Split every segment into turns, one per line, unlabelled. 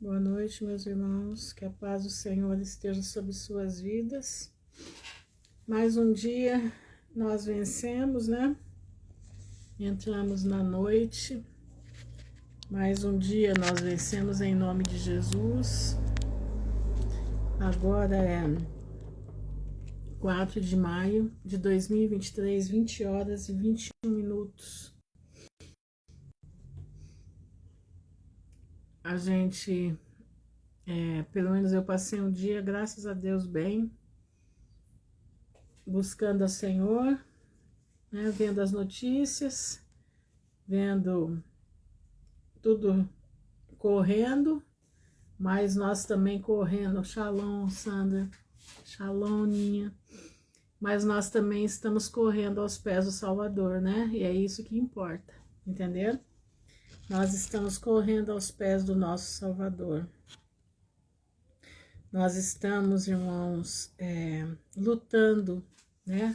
Boa noite, meus irmãos. Que a paz do Senhor esteja sobre suas vidas. Mais um dia nós vencemos, né? Entramos na noite. Mais um dia nós vencemos em nome de Jesus. Agora é 4 de maio de 2023, 20 horas e 21 minutos. A gente, pelo menos eu passei um dia, graças a Deus, bem, buscando ao Senhor, né, vendo as notícias, vendo tudo correndo, mas nós também correndo. Shalom, Sandra, shalom, Ninha, mas nós também estamos correndo aos pés do Salvador, né? E é isso que importa, entenderam? Nós estamos correndo aos pés do nosso Salvador. Nós estamos, irmãos, lutando, né,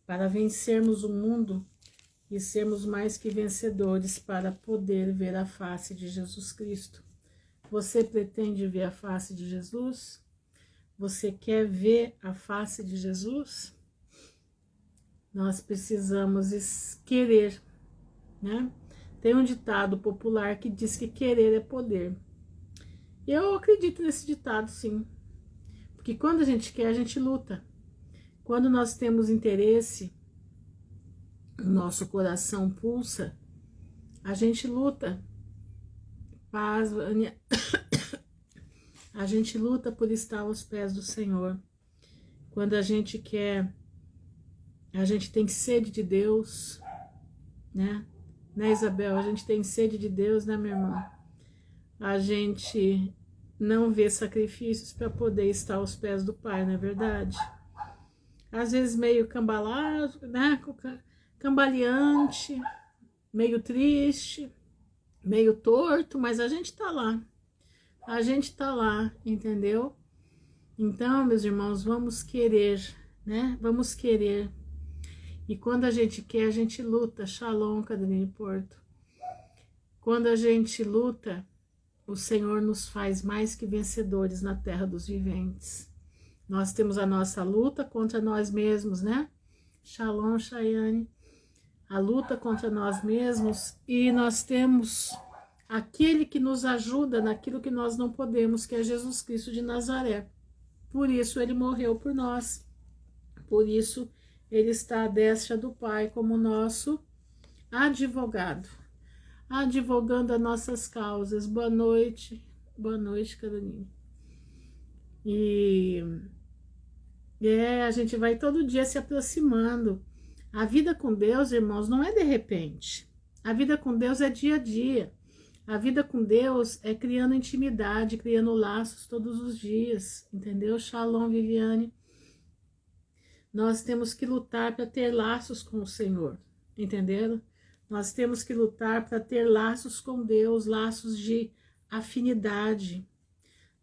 para vencermos o mundo e sermos mais que vencedores para poder ver a face de Jesus Cristo. Você pretende ver a face de Jesus? Você quer ver a face de Jesus? Nós precisamos querer, né? Tem um ditado popular que diz que querer é poder. Eu acredito nesse ditado, sim. Porque quando a gente quer, a gente luta. Quando nós temos interesse, o nosso coração pulsa, a gente luta. Paz, Vânia. A gente luta por estar aos pés do Senhor. Quando a gente quer, a gente tem sede de Deus, né? Né, Isabel? A gente tem sede de Deus, né, minha irmã? A gente não vê sacrifícios para poder estar aos pés do Pai, não é verdade? Às vezes meio cambalado, né? Cambaleante, meio triste, meio torto, mas a gente tá lá. A gente tá lá, entendeu? Então, meus irmãos, vamos querer, né? Vamos querer. E quando a gente quer, a gente luta. Shalom, Catarina Porto. Quando a gente luta, o Senhor nos faz mais que vencedores na terra dos viventes. Nós temos a nossa luta contra nós mesmos, né? Shalom, Chayane. A luta contra nós mesmos, e nós temos aquele que nos ajuda naquilo que nós não podemos, que é Jesus Cristo de Nazaré. Por isso ele morreu por nós. Por isso ele está à destra do Pai como nosso advogado, advogando as nossas causas. Boa noite, Carolina. E a gente vai todo dia se aproximando. A vida com Deus, irmãos, não é de repente. A vida com Deus é dia a dia. A vida com Deus é criando intimidade, criando laços todos os dias, entendeu? Shalom, Viviane. Nós temos que lutar para ter laços com o Senhor, entenderam? Nós temos que lutar para ter laços com Deus, laços de afinidade,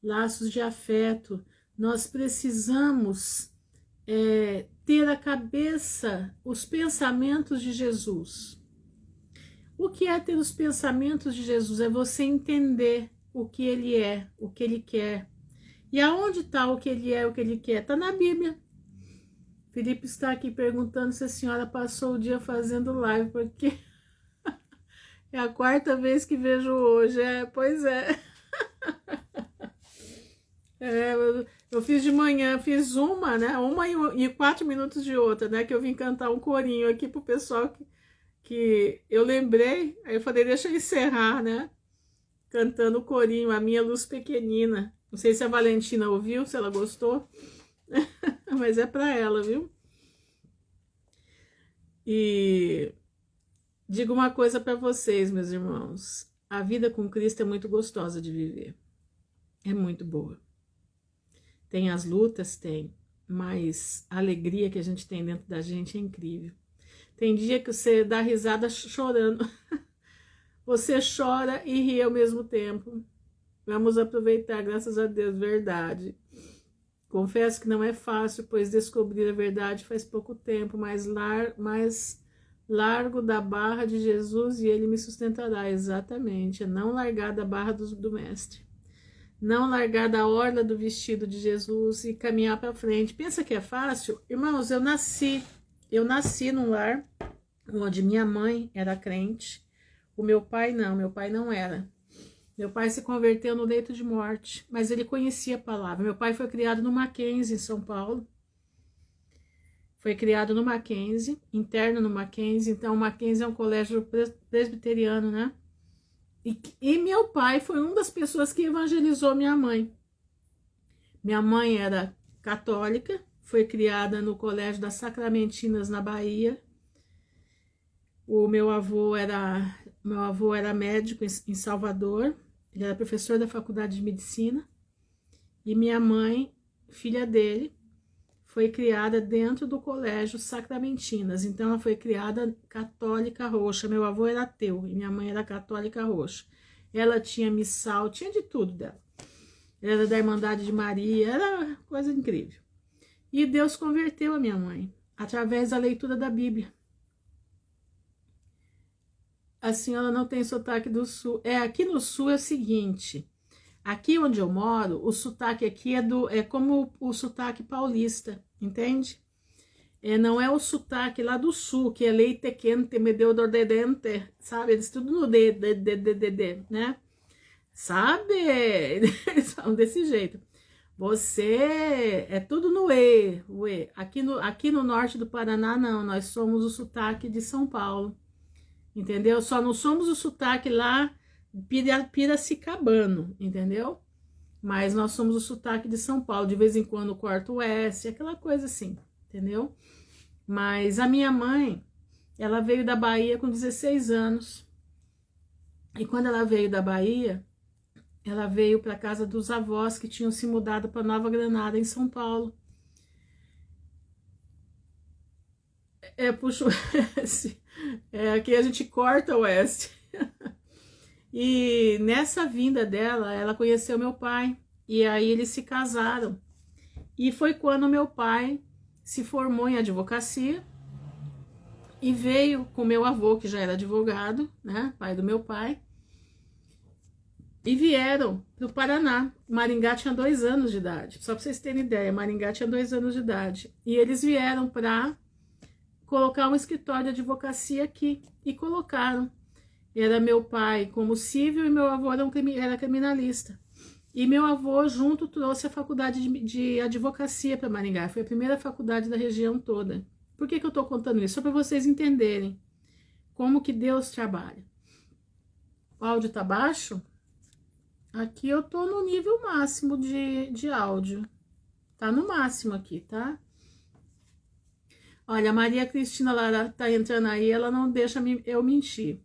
laços de afeto. Nós precisamos ter a cabeça, os pensamentos de Jesus. O que é ter os pensamentos de Jesus? É você entender o que Ele é, o que Ele quer. E aonde está o que Ele é, o que Ele quer? Está na Bíblia. Felipe está aqui perguntando se a senhora passou o dia fazendo live, porque é a quarta vez que vejo hoje. Pois é. Eu fiz de manhã, fiz uma, né? Uma e 4 minutos de outra, né? Que eu vim cantar um corinho aqui pro pessoal que eu lembrei. Aí eu falei, deixa eu encerrar, né? Cantando o corinho, A Minha Luz Pequenina. Não sei se a Valentina ouviu, se ela gostou. Mas é para ela, viu? E digo uma coisa para vocês, meus irmãos. A vida com Cristo é muito gostosa de viver. É muito boa. Tem as lutas, tem, mas a alegria que a gente tem dentro da gente é incrível. Tem dia que você dá risada chorando. Você chora e ri ao mesmo tempo. Vamos aproveitar, graças a Deus, verdade. Confesso que não é fácil, pois descobrir a verdade faz pouco tempo, mas largo da barra de Jesus e Ele me sustentará. Exatamente, é não largar da barra do Mestre. não largar da orla do vestido de Jesus e caminhar para frente. Pensa que é fácil? Irmãos, eu nasci num lar onde minha mãe era crente, o meu pai não era. Meu pai se converteu no leito de morte, mas ele conhecia a palavra. Meu pai foi criado no Mackenzie, em São Paulo. Foi criado no Mackenzie, interno no Mackenzie. Então, o Mackenzie é um colégio presbiteriano, né? E meu pai foi uma das pessoas que evangelizou minha mãe. Minha mãe era católica, foi criada no Colégio das Sacramentinas, na Bahia. O meu avô era médico em Salvador, ele era professor da Faculdade de Medicina. E minha mãe, filha dele, foi criada dentro do Colégio Sacramentinas. Então, ela foi criada católica roxa. Meu avô era ateu e minha mãe era católica roxa. Ela tinha missal, tinha de tudo dela. Ela era da Irmandade de Maria, era coisa incrível. E Deus converteu a minha mãe, através da leitura da Bíblia. A senhora não tem sotaque do sul. Aqui no sul é o seguinte, aqui onde eu moro, o sotaque aqui é como o sotaque paulista, entende? Não é o sotaque lá do sul, que é leite quente, me deu dor de dente, sabe? Eles tudo no D, né? Sabe? Eles falam desse jeito. Você é tudo no E, o E. Aqui no norte do Paraná, não, nós somos o sotaque de São Paulo, entendeu? Só não somos o sotaque lá piracicabano, entendeu? Mas nós somos o sotaque de São Paulo, de vez em quando corta o S, aquela coisa assim, entendeu? Mas a minha mãe, ela veio da Bahia com 16 anos. E quando ela veio da Bahia, ela veio para casa dos avós que tinham se mudado para Nova Granada, em São Paulo. Puxa o S. Aqui a gente corta o S. E nessa vinda dela, ela conheceu meu pai. E aí eles se casaram. E foi quando meu pai se formou em advocacia e veio com meu avô, que já era advogado, né, pai do meu pai, e vieram para o Paraná. Maringá tinha 2 anos de idade, só para vocês terem ideia, Maringá tinha 2 anos de idade. E eles vieram para colocar um escritório de advocacia aqui, e colocaram. Era meu pai como civil e meu avô era criminalista. E meu avô junto trouxe a faculdade de advocacia para Maringá. Foi a primeira faculdade da região toda. Por que eu estou contando isso? Só para vocês entenderem como que Deus trabalha. O áudio tá baixo? Aqui eu tô no nível máximo de áudio. Tá no máximo aqui, tá? Olha, a Maria Cristina Lara tá entrando aí, ela não deixa eu mentir.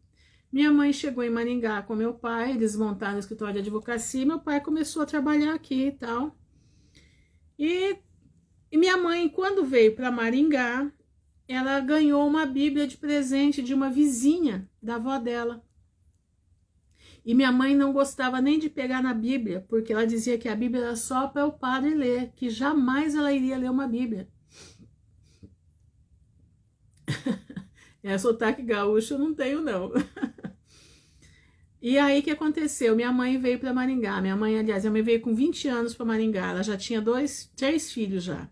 Minha mãe chegou em Maringá com meu pai, eles montaram o escritório de advocacia, e meu pai começou a trabalhar aqui e tal. E minha mãe, quando veio para Maringá, ela ganhou uma Bíblia de presente de uma vizinha da avó dela. E minha mãe não gostava nem de pegar na Bíblia, porque ela dizia que a Bíblia era só para o padre ler, que jamais ela iria ler uma Bíblia. Sotaque gaúcho eu não tenho, não. E aí, o que aconteceu? Minha mãe veio para Maringá. Minha mãe veio com 20 anos para Maringá. Ela já tinha 3 filhos já.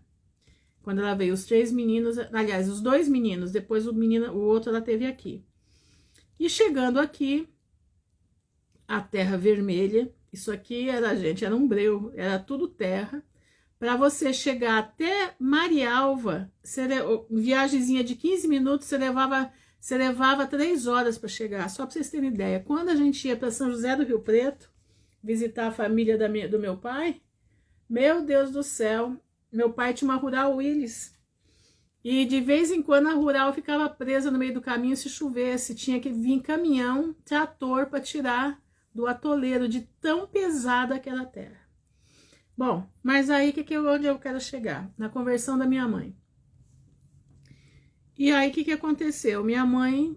Quando ela veio, os 3 meninos, aliás, os 2 meninos, depois o outro ela teve aqui. E chegando aqui, a terra vermelha, isso aqui era, gente, era um breu, era tudo terra. Para você chegar até Marialva, viagemzinha de 15 minutos, você levava 3 horas para chegar, só para vocês terem ideia. Quando a gente ia para São José do Rio Preto, visitar a família do meu pai, meu Deus do céu, meu pai tinha uma Rural Willys. E de vez em quando a Rural ficava presa no meio do caminho se chovesse. Tinha que vir caminhão, trator para tirar do atoleiro de tão pesada aquela terra. Bom, mas aí onde eu quero chegar? Na conversão da minha mãe. E aí, o que aconteceu? Minha mãe,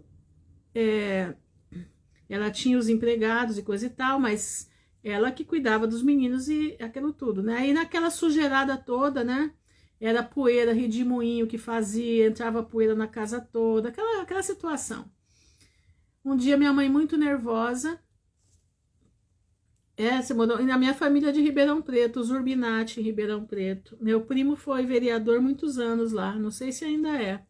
ela tinha os empregados e coisa e tal, mas ela que cuidava dos meninos e aquilo tudo, né? E naquela sujeirada toda, né? Era poeira, redemoinho que fazia, entrava poeira na casa toda, aquela situação. Um dia, minha mãe, muito nervosa, Você morou. E na minha família é de Ribeirão Preto, os Urbinati em Ribeirão Preto. Meu primo foi vereador muitos anos lá, não sei se ainda é.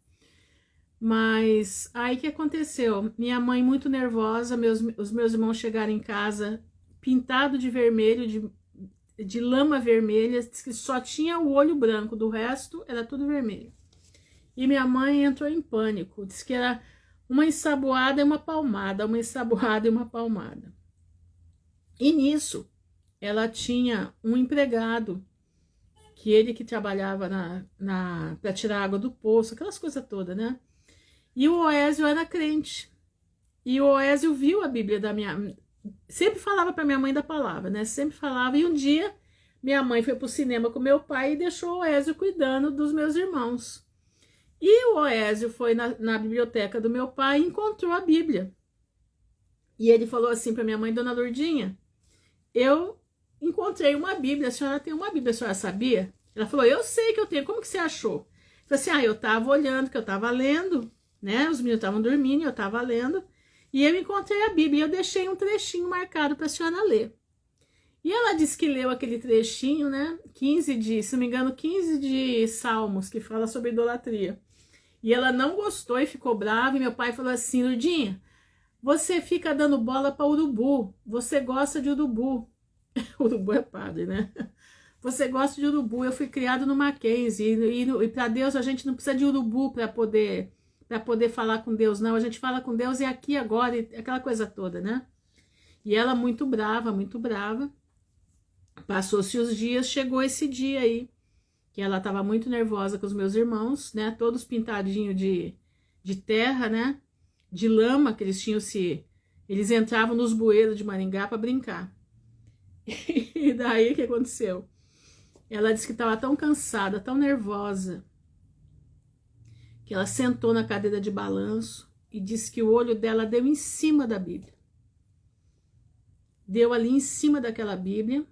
Mas aí que aconteceu? Minha mãe muito nervosa, os meus irmãos chegaram em casa pintado de vermelho, de lama vermelha, que só tinha o olho branco, do resto era tudo vermelho. E minha mãe entrou em pânico, disse que era uma ensaboada e uma palmada, uma ensaboada e uma palmada. E nisso, ela tinha um empregado, que trabalhava para tirar água do poço, aquelas coisas todas, né? E o Oésio era crente. E o Oésio viu a Bíblia da minha... Sempre falava para minha mãe da palavra, né? Sempre falava. E um dia, minha mãe foi para o cinema com meu pai e deixou o Oésio cuidando dos meus irmãos. E o Oésio foi na biblioteca do meu pai e encontrou a Bíblia. E ele falou assim para minha mãe, Dona Lourdinha, eu encontrei uma Bíblia, a senhora tem uma Bíblia, a senhora sabia? Ela falou, eu sei que eu tenho, como que você achou? Eu falei assim, eu estava olhando, que eu estava lendo, né? Os meninos estavam dormindo, eu estava lendo, e eu encontrei a Bíblia, e eu deixei um trechinho marcado para a senhora ler. E ela disse que leu aquele trechinho, né? 15 se não me engano, 15 de Salmos, que fala sobre idolatria. E ela não gostou e ficou brava, e meu pai falou assim, Lourdinha, você fica dando bola para urubu, você gosta de urubu. Urubu é padre, né? Você gosta de urubu, eu fui criado no Mackenzie, e para Deus a gente não precisa de urubu para poder falar com Deus, não, a gente fala com Deus aqui agora, aquela coisa toda, né? E ela muito brava, passou-se os dias, chegou esse dia aí, que ela estava muito nervosa com os meus irmãos, né? Todos pintadinhos de terra, né? De lama, que eles entravam nos bueiros de Maringá para brincar. E daí o que aconteceu? Ela disse que estava tão cansada, tão nervosa, que ela sentou na cadeira de balanço e disse que o olho dela deu em cima da Bíblia. Deu ali em cima daquela Bíblia.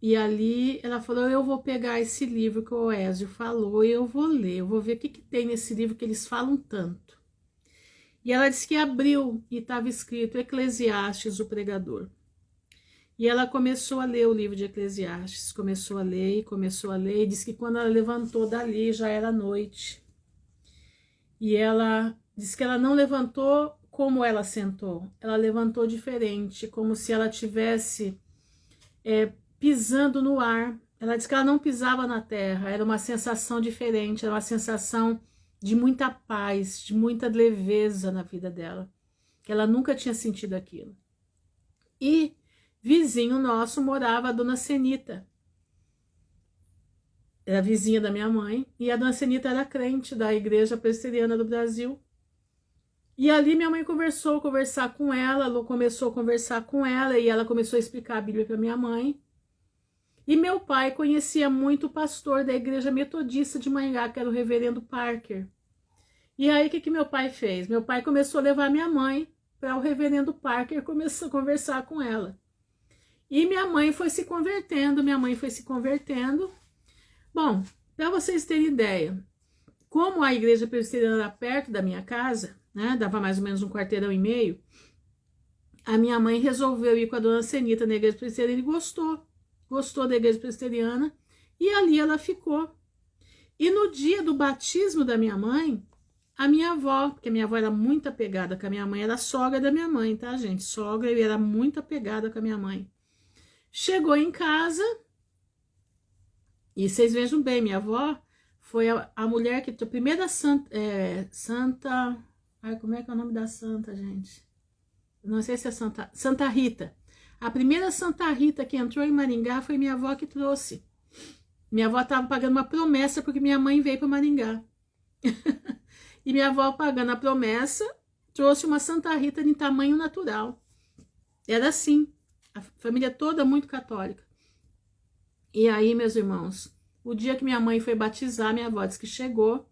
E ali ela falou, eu vou pegar esse livro que o Oésio falou e eu vou ler, eu vou ver o que tem nesse livro que eles falam tanto. E ela disse que abriu e estava escrito Eclesiastes, o pregador. E ela começou a ler o livro de Eclesiastes, começou a ler, e disse que quando ela levantou dali já era noite. E ela disse que ela não levantou como ela sentou, ela levantou diferente, como se ela tivesse pisando no ar. Ela disse que ela não pisava na terra, era uma sensação diferente, era uma sensação de muita paz, de muita leveza na vida dela, que ela nunca tinha sentido aquilo. E vizinho nosso morava a Dona Senita, era vizinha da minha mãe, e a Dona Senita era crente da Igreja Presbiteriana do Brasil. E ali minha mãe começou a conversar com ela, e ela começou a explicar a Bíblia para minha mãe. E meu pai conhecia muito o pastor da Igreja Metodista de Maringá, que era o reverendo Parker. E aí o que meu pai fez? Meu pai começou a levar minha mãe para o reverendo Parker, começou a conversar com ela. E minha mãe foi se convertendo. Bom, para vocês terem ideia, como a Igreja Presbiteriana era perto da minha casa, né, dava mais ou menos um quarteirão e meio, a minha mãe resolveu ir com a Dona Senita na Igreja Presbiteriana e gostou da Igreja Presbiteriana, e ali ela ficou. E no dia do batismo da minha mãe, a minha avó, porque a minha avó era muito apegada com a minha mãe, era sogra da minha mãe, tá, gente? Sogra, e era muito apegada com a minha mãe. Chegou em casa, e vocês vejam bem, minha avó foi a mulher que... A primeira santa... Ai, como é que é o nome da santa, gente? Não sei se é Santa Rita. A primeira Santa Rita que entrou em Maringá foi minha avó que trouxe. Minha avó estava pagando uma promessa porque minha mãe veio para Maringá. E minha avó, pagando a promessa, trouxe uma Santa Rita de tamanho natural. Era assim, a família toda muito católica. E aí, meus irmãos, o dia que minha mãe foi batizar, minha avó disse que chegou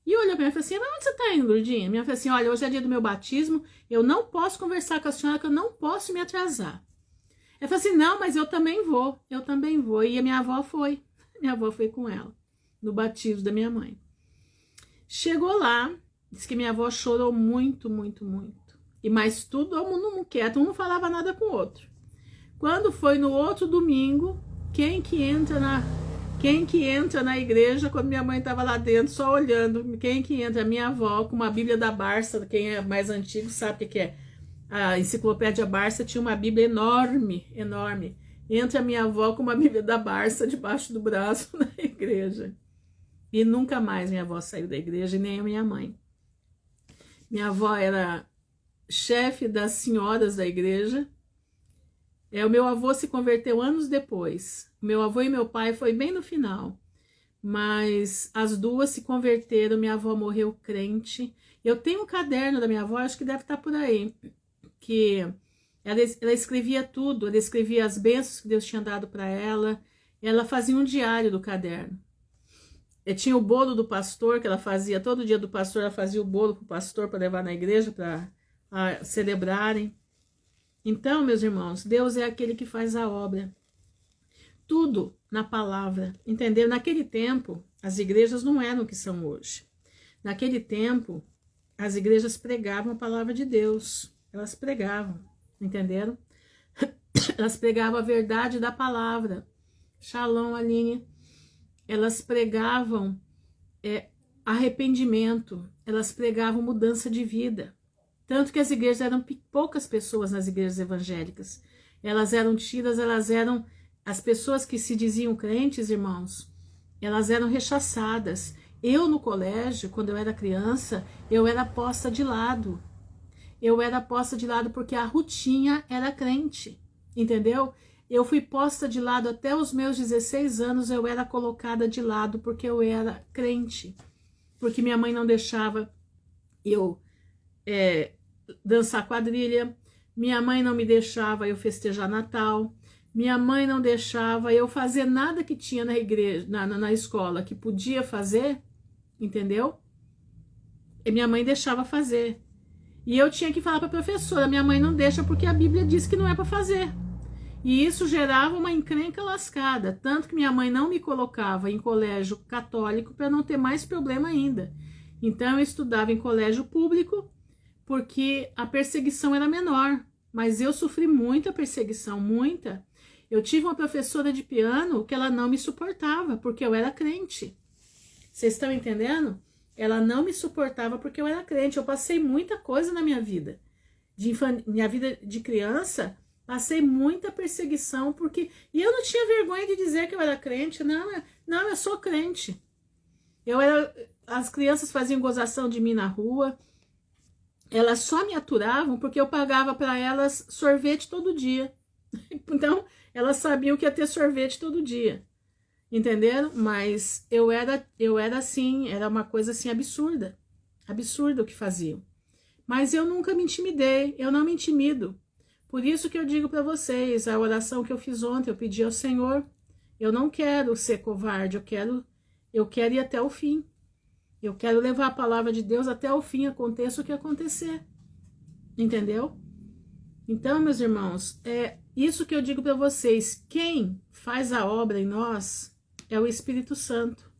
e olhou para mim e falou assim, mas onde você está indo, Lourdinha? Minha avó falou assim, olha, hoje é dia do meu batismo, eu não posso conversar com a senhora, que eu não posso me atrasar. Ela falou assim, não, mas eu também vou. E a minha avó foi com ela, no batismo da minha mãe. Chegou lá, disse que minha avó chorou muito. E mais tudo, todo mundo quieto, um não falava nada com o outro. Quando foi no outro domingo, quem que entra na igreja quando minha mãe estava lá dentro só olhando? Quem que entra? Minha avó com uma Bíblia da Barça. Quem é mais antigo sabe o que é. A Enciclopédia Barça tinha uma Bíblia enorme, enorme. Entra a minha avó com uma Bíblia da Barça debaixo do braço na igreja. E nunca mais minha avó saiu da igreja, e nem a minha mãe. Minha avó era chefe das senhoras da igreja. O meu avô se converteu anos depois. Meu avô e meu pai foi bem no final. Mas as duas se converteram, minha avó morreu crente. Eu tenho um caderno da minha avó, acho que deve estar por aí, que ela escrevia tudo, ela escrevia as bênçãos que Deus tinha dado para ela fazia um diário do caderno. Tinha o bolo do pastor que ela fazia, todo dia do pastor ela fazia o bolo para o pastor para levar na igreja para celebrarem. Então, meus irmãos, Deus é aquele que faz a obra. Tudo na palavra, entendeu? Naquele tempo, as igrejas não eram o que são hoje. Naquele tempo, as igrejas pregavam a palavra de Deus. Elas pregavam, entenderam? Elas pregavam a verdade da palavra. Shalom, Aline. Elas pregavam arrependimento. Elas pregavam mudança de vida. Tanto que as igrejas eram poucas pessoas nas igrejas evangélicas. Elas eram tidas, as pessoas que se diziam crentes, irmãos, elas eram rechaçadas. Eu no colégio, quando eu era criança, eu era posta de lado. Eu era posta de lado porque a Rutinha era crente, entendeu? Eu fui posta de lado até os meus 16 anos, eu era colocada de lado porque eu era crente. Porque minha mãe não deixava eu dançar quadrilha, minha mãe não me deixava eu festejar Natal, minha mãe não deixava eu fazer nada que tinha na igreja, na escola, que podia fazer, entendeu? E minha mãe deixava fazer. E eu tinha que falar para a professora, minha mãe não deixa porque a Bíblia diz que não é para fazer. E isso gerava uma encrenca lascada, tanto que minha mãe não me colocava em colégio católico para não ter mais problema ainda. Então eu estudava em colégio público, porque a perseguição era menor, mas eu sofri muita perseguição, muita. Eu tive uma professora de piano que ela não me suportava, porque eu era crente. Vocês estão entendendo? Ela não me suportava porque eu era crente. Eu passei muita coisa na minha vida. Minha vida de criança, passei muita perseguição, porque... E eu não tinha vergonha de dizer que eu era crente. Não, eu sou crente. As crianças faziam gozação de mim na rua. Elas só me aturavam porque eu pagava para elas sorvete todo dia. Então, elas sabiam que ia ter sorvete todo dia. Entenderam? Mas eu era assim, era uma coisa assim absurda. Absurdo o que faziam. Mas eu nunca me intimidei, eu não me intimido. Por isso que eu digo para vocês, a oração que eu fiz ontem, eu pedi ao Senhor, eu não quero ser covarde, eu quero ir até o fim. Eu quero levar a palavra de Deus até o fim, aconteça o que acontecer. Entendeu? Então, meus irmãos, é isso que eu digo para vocês. Quem faz a obra em nós é o Espírito Santo.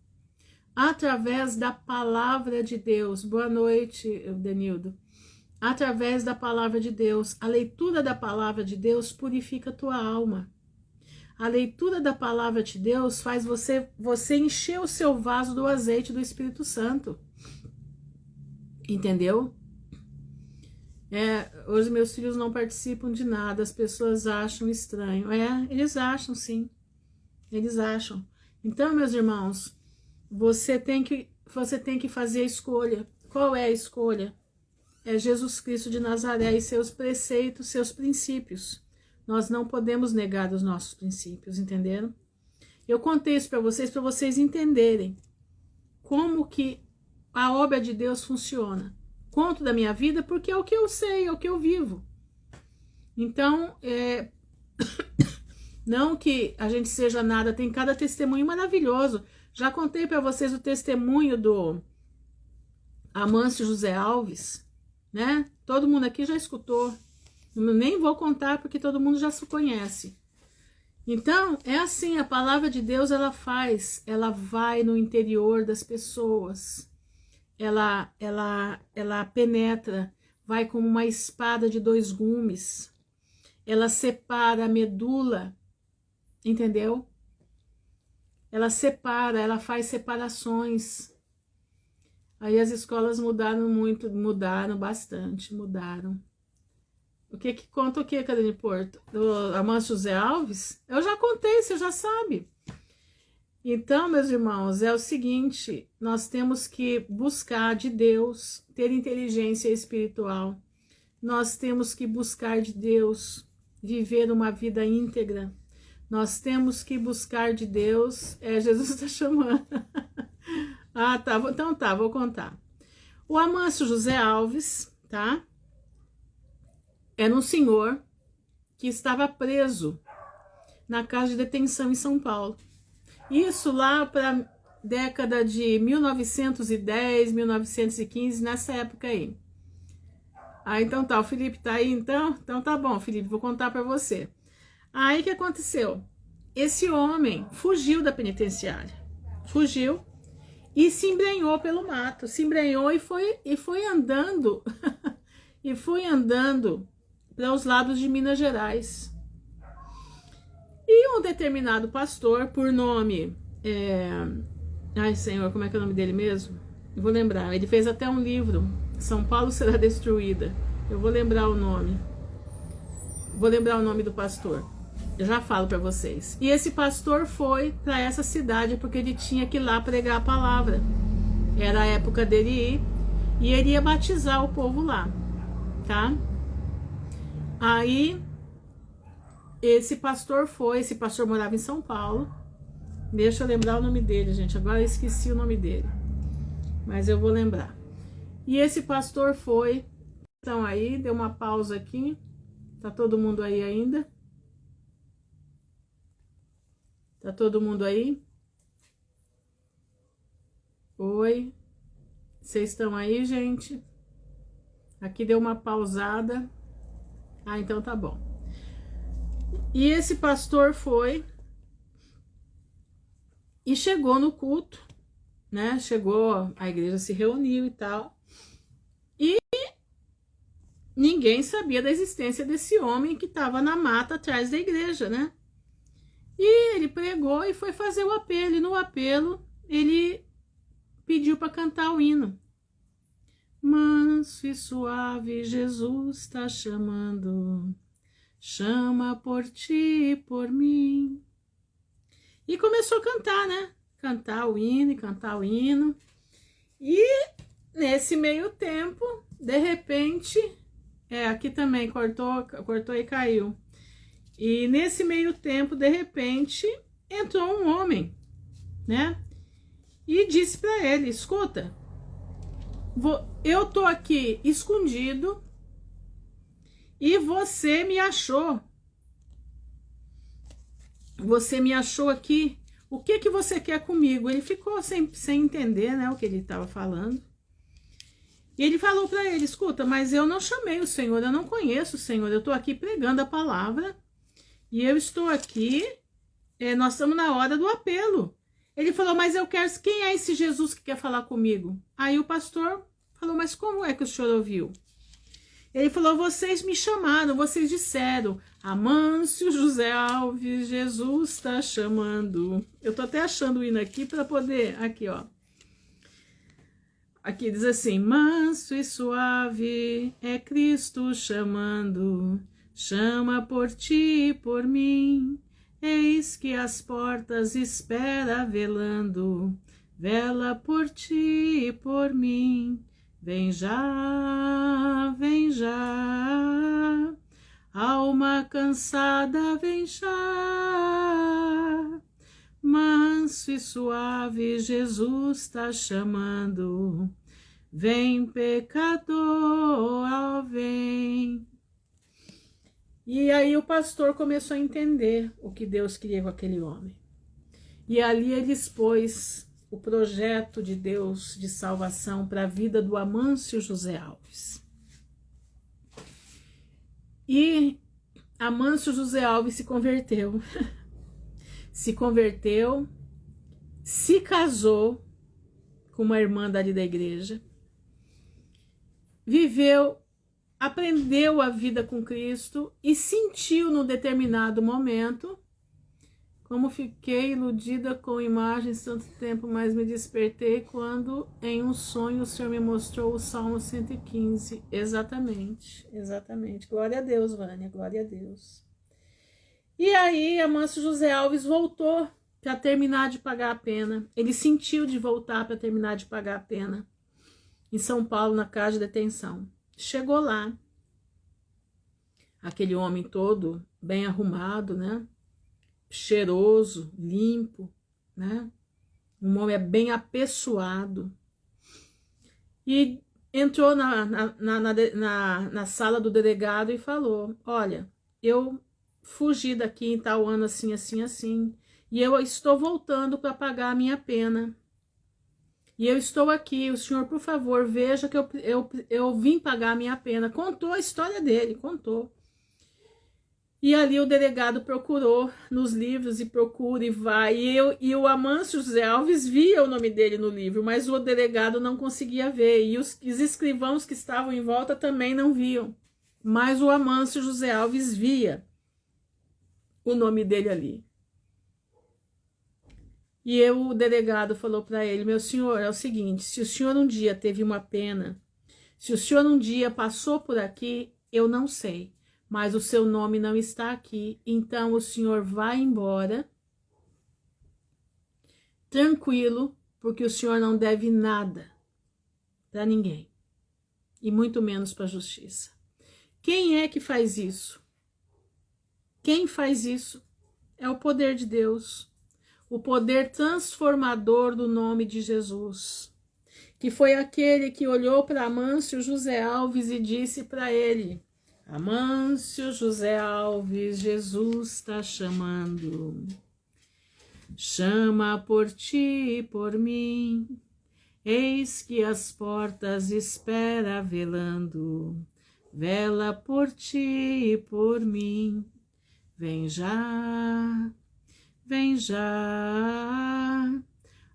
Através da palavra de Deus. Boa noite, Denildo. Através da palavra de Deus. A leitura da palavra de Deus purifica a tua alma. A leitura da palavra de Deus faz você encher o seu vaso do azeite do Espírito Santo. Entendeu? Hoje meus filhos não participam de nada, as pessoas acham estranho. Eles acham sim. Eles acham. Então, meus irmãos, você tem que fazer a escolha. Qual é a escolha? É Jesus Cristo de Nazaré e seus preceitos, seus princípios. Nós não podemos negar os nossos princípios, entenderam? Eu contei isso para vocês entenderem como que a obra de Deus funciona. Conto da minha vida porque é o que eu sei, é o que eu vivo. Então, não que a gente seja nada, tem cada testemunho maravilhoso. Já contei para vocês o testemunho do Amâncio José Alves, né? Todo mundo aqui já escutou. Eu nem vou contar porque todo mundo já se conhece. Então, é assim, a palavra de Deus ela vai no interior das pessoas. Ela penetra, vai como uma espada de 2 gumes. ela separa a medula, entendeu? Ela separa, ela faz separações. Aí as escolas mudaram muito, mudaram bastante, mudaram. O que que conta o que, Carolina Porto? Do Amâncio José Alves? Eu já contei, você já sabe. Então, meus irmãos, é o seguinte, nós temos que buscar de Deus, ter inteligência espiritual. Nós temos que buscar de Deus, viver uma vida íntegra. Nós temos que buscar de Deus. Jesus está chamando. Ah, tá. Então tá, vou contar. O Amâncio José Alves, tá? Era um senhor que estava preso na casa de detenção em São Paulo. Isso lá para década de 1910, 1915, nessa época aí. Ah, então tá, o Felipe tá aí então? Então tá bom, Felipe, vou contar para você. Aí o que aconteceu? Esse homem fugiu da penitenciária. Fugiu e se embrenhou pelo mato. Se embrenhou e foi andando. E foi andando para os lados de Minas Gerais. E um determinado pastor, por nome... Ai, Senhor, como é que é o nome dele mesmo? Eu vou lembrar. Ele fez até um livro, São Paulo Será Destruída. Eu vou lembrar o nome. Vou lembrar o nome do pastor. Eu já falo para vocês. E esse pastor foi para essa cidade porque ele tinha que ir lá pregar a palavra. Era a época dele ir. E ele ia batizar o povo lá. Tá? Aí... esse pastor morava em São Paulo. Deixa eu lembrar o nome dele, gente. Agora eu esqueci o nome dele. Mas eu vou lembrar. E esse pastor foi. Então aí, deu uma pausa aqui. Tá todo mundo aí ainda? Tá todo mundo aí? Oi? Vocês estão aí, gente? Aqui deu uma pausada. Ah, então tá bom. E esse pastor foi e chegou no culto, né? Chegou, a igreja se reuniu e tal. E ninguém sabia da existência desse homem que estava na mata atrás da igreja, né? E ele pregou e foi fazer o apelo. E no apelo, ele pediu para cantar o hino. Manso e suave, Jesus está chamando. Chama por ti e por mim. E começou a cantar, né? Cantar o hino e cantar o hino. E nesse meio tempo, de repente, aqui também cortou e caiu. E nesse meio tempo, de repente, entrou um homem, né? E disse para ele: escuta, eu tô aqui escondido. E você me achou. Você me achou aqui. O que que você quer comigo? Ele ficou sem entender, né, o que ele estava falando. E ele falou para ele: escuta, mas eu não chamei o Senhor, eu não conheço o Senhor, eu estou aqui pregando a palavra. E eu estou aqui, nós estamos na hora do apelo. Ele falou: mas eu quero, quem é esse Jesus que quer falar comigo? Aí o pastor falou: mas como é que o senhor ouviu? Ele falou: vocês me chamaram, vocês disseram, Amâncio José Alves, Jesus está chamando. Eu tô até achando o hino aqui para poder, aqui ó. Aqui diz assim: manso e suave é Cristo chamando, chama por ti e por mim, eis que as portas espera velando, vela por ti e por mim. Vem já, alma cansada, vem já. Manso e suave, Jesus está chamando. Vem, pecador, vem. E aí o pastor começou a entender o que Deus queria com aquele homem. E ali ele expôs o projeto de Deus de salvação para a vida do Amâncio José Alves. E Amâncio José Alves se converteu. Se converteu, se casou com uma irmã dali da igreja, viveu aprendeu a vida com Cristo e sentiu num determinado momento: como fiquei iludida com imagens tanto tempo, mas me despertei quando em um sonho o Senhor me mostrou o Salmo 115. Exatamente, exatamente. Glória a Deus, Vânia, glória a Deus. E aí, Amâncio José Alves voltou para terminar de pagar a pena. Ele sentiu de voltar para terminar de pagar a pena em São Paulo, na casa de detenção. Chegou lá, aquele homem todo bem arrumado, né? Cheiroso, limpo, né? Um homem bem apessoado. E entrou na sala do delegado e falou: olha, eu fugi daqui em tal ano assim, assim, assim, e eu estou voltando para pagar a minha pena. E eu estou aqui, o senhor, por favor, veja que eu vim pagar a minha pena. Contou a história dele, contou. E ali o delegado procurou nos livros e procura e vai. E o Amâncio José Alves via o nome dele no livro, mas o delegado não conseguia ver. E os escrivãos que estavam em volta também não viam. Mas o Amâncio José Alves via o nome dele ali. E o delegado falou para ele: meu senhor, é o seguinte, se o senhor um dia teve uma pena, se o senhor um dia passou por aqui, eu não sei. Mas o seu nome não está aqui, então o senhor vai embora, tranquilo, porque o senhor não deve nada para ninguém, e muito menos para a justiça. Quem é que faz isso? Quem faz isso é o poder de Deus, o poder transformador do nome de Jesus, que foi aquele que olhou para Amâncio José Alves e disse para ele: Amâncio José Alves, Jesus está chamando. Chama por ti e por mim. Eis que as portas espera velando. Vela por ti e por mim. Vem já, vem já.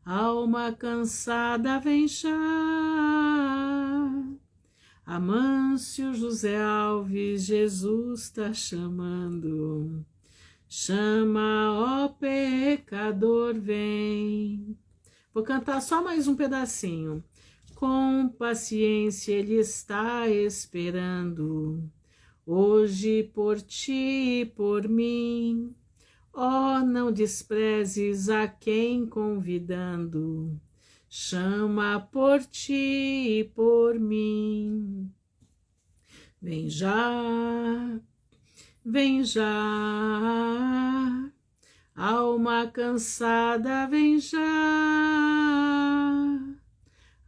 Alma cansada, vem já. Amâncio José Alves, Jesus está chamando. Chama, ó pecador, vem. Vou cantar só mais um pedacinho. Com paciência ele está esperando. Hoje por ti e por mim. Ó, não desprezes a quem convidando. Chama por ti e por mim. Vem já, vem já. Alma cansada, vem já.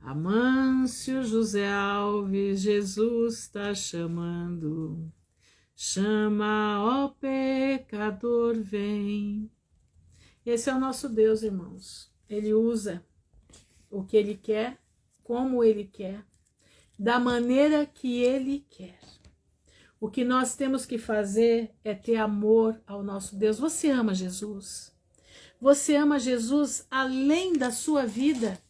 Amâncio José Alves, Jesus está chamando. Chama, ó pecador, vem. Esse é o nosso Deus, irmãos. Ele usa o que ele quer, como ele quer, da maneira que ele quer. O que nós temos que fazer é ter amor ao nosso Deus. Você ama Jesus? Você ama Jesus além da sua vida?